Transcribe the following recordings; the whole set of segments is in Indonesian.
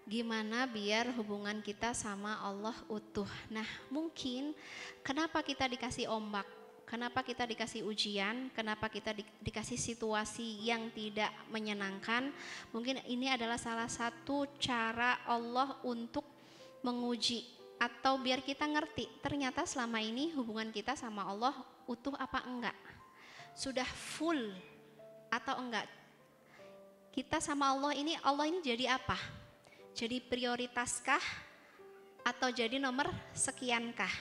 Gimana biar hubungan kita sama Allah utuh. Nah, mungkin kenapa kita dikasih ombak, kenapa kita dikasih ujian, kenapa kita dikasih situasi yang tidak menyenangkan. Mungkin ini adalah salah satu cara Allah untuk menguji atau biar kita ngerti ternyata selama ini hubungan kita sama Allah utuh apa enggak, sudah full atau enggak. Kita sama Allah ini jadi apa? Jadi prioritaskah atau jadi nomor sekiankah?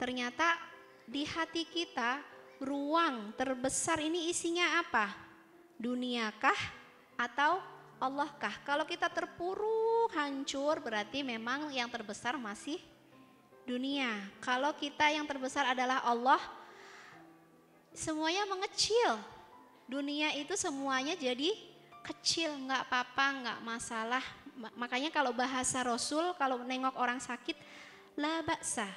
Ternyata di hati kita ruang terbesar ini isinya apa? Duniakah atau Allahkah? Kalau kita terpuruk hancur berarti memang yang terbesar masih dunia. Kalau kita yang terbesar adalah Allah, semuanya mengecil. Dunia itu semuanya jadi kecil, nggak apa-apa, nggak masalah. Makanya kalau bahasa Rasul, kalau nengok orang sakit, la ba'sa,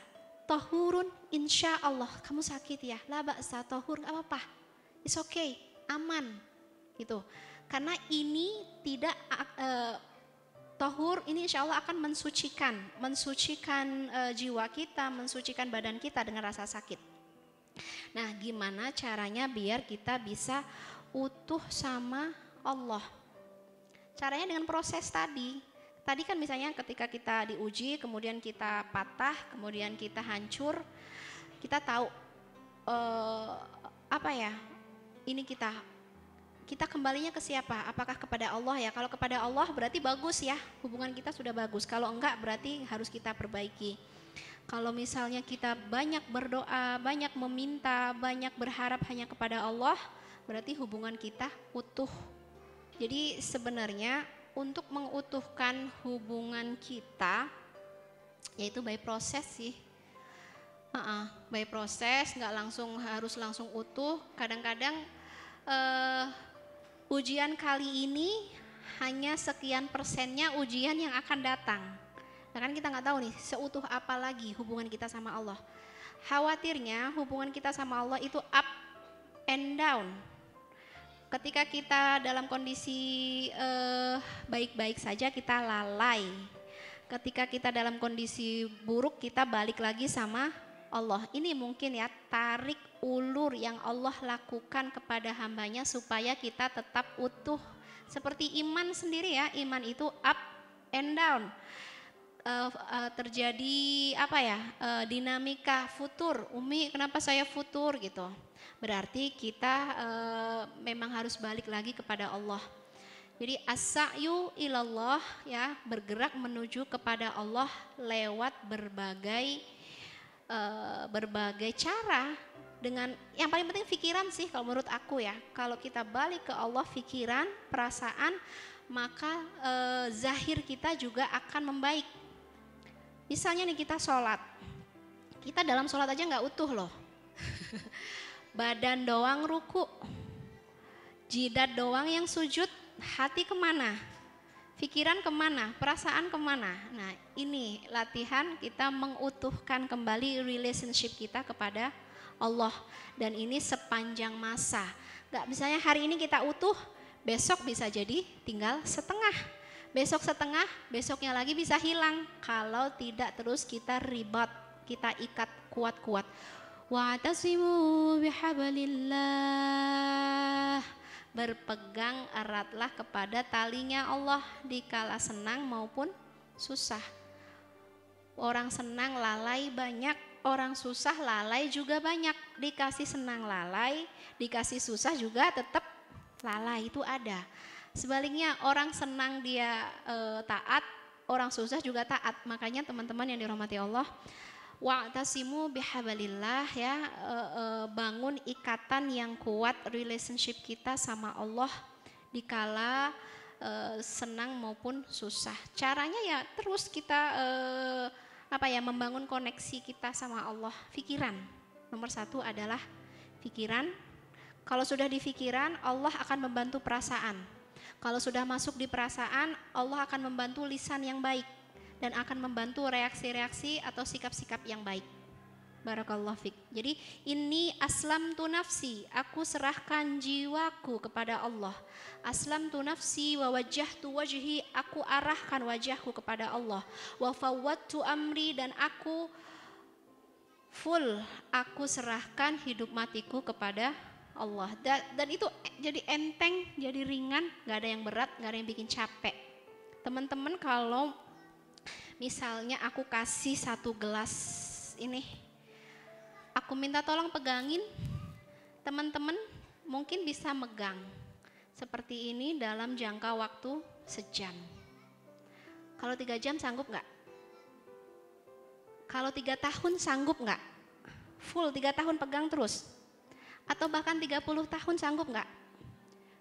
tohurun insya Allah. Kamu sakit ya, la ba'sa, tohur, gak apa-apa, it's okay, aman gitu. Karena ini tidak tohur, ini insya Allah akan mensucikan jiwa kita, mensucikan badan kita dengan rasa sakit. Nah, gimana caranya biar kita bisa utuh sama Allah? Caranya dengan proses tadi. Tadi kan misalnya ketika kita diuji, kemudian kita patah, kemudian kita hancur, kita tahu ini kita kembalinya ke siapa? Apakah kepada Allah ya? Kalau kepada Allah berarti bagus ya, hubungan kita sudah bagus. Kalau enggak berarti harus kita perbaiki. Kalau misalnya kita banyak berdoa, banyak meminta, banyak berharap hanya kepada Allah, berarti hubungan kita utuh. Jadi sebenarnya untuk mengutuhkan hubungan kita, yaitu by proses sih. By proses, nggak harus langsung utuh. Kadang-kadang ujian kali ini hanya sekian persennya ujian yang akan datang. Nah kan kita nggak tahu nih seutuh apa lagi hubungan kita sama Allah. Khawatirnya hubungan kita sama Allah itu up and down. Ketika kita dalam kondisi baik-baik saja kita lalai. Ketika kita dalam kondisi buruk kita balik lagi sama Allah. Ini mungkin ya tarik ulur yang Allah lakukan kepada hambanya supaya kita tetap utuh. Seperti iman sendiri ya, iman itu up and down. Terjadi dinamika futur. Umi kenapa saya futur gitu? Berarti kita memang harus balik lagi kepada Allah. Jadi as-sa'yu ilallah ya, bergerak menuju kepada Allah lewat berbagai cara. Dengan yang paling penting pikiran sih kalau menurut aku ya. Kalau kita balik ke Allah pikiran, perasaan, maka zahir kita juga akan membaik. Misalnya nih kita sholat, kita dalam sholat aja nggak utuh loh. Badan doang ruku, jidat doang yang sujud, hati kemana? Pikiran kemana? Perasaan kemana? Nah ini latihan kita mengutuhkan kembali relationship kita kepada Allah. Dan ini sepanjang masa. Gak misalnya hari ini kita utuh, besok bisa jadi tinggal setengah. Besok setengah, besoknya lagi bisa hilang. Kalau tidak terus kita ribat, kita ikat kuat-kuat. Wa'tasimu bihablillah, berpegang eratlah kepada talinya Allah di kala senang maupun susah. Orang senang lalai banyak, orang susah lalai juga banyak. Dikasih senang lalai, dikasih susah juga tetap lalai, itu ada. Sebaliknya orang senang dia taat, orang susah juga taat. Makanya teman-teman yang dirahmati Allah, wa'tasimu bihablillah ya, bangun ikatan yang kuat relationship kita sama Allah dikala senang maupun susah. Caranya ya terus kita membangun koneksi kita sama Allah. Pikiran nomor satu adalah pikiran. Kalau sudah di pikiran, Allah akan membantu perasaan. Kalau sudah masuk di perasaan, Allah akan membantu lisan yang baik dan akan membantu reaksi-reaksi atau sikap-sikap yang baik. Barakallah fik. Jadi ini aslamtu nafsi, aku serahkan jiwaku kepada Allah. Aslamtu nafsi wa wajjahtu wajhi, aku arahkan wajahku kepada Allah. Wa fawwadtu amri, dan aku full, aku serahkan hidup matiku kepada Allah. Dan itu jadi enteng, jadi ringan, gak ada yang berat, gak ada yang bikin capek. Teman-teman, kalau misalnya aku kasih satu gelas ini, aku minta tolong pegangin, teman-teman mungkin bisa megang seperti ini dalam jangka waktu sejam. Kalau 3 jam sanggup nggak? Kalau 3 tahun sanggup nggak? Full 3 tahun pegang terus? Atau bahkan 30 tahun sanggup nggak?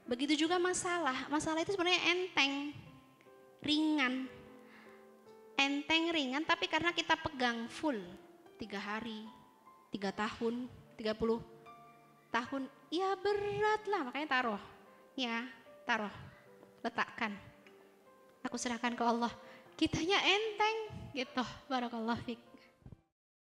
Begitu juga masalah itu sebenarnya enteng, ringan. Enteng, ringan, tapi karena kita pegang full 3 hari, 3 tahun, 30 tahun, ya berat lah, makanya taruh, letakkan. Aku serahkan ke Allah, kitanya enteng gitu. Barakallah fik.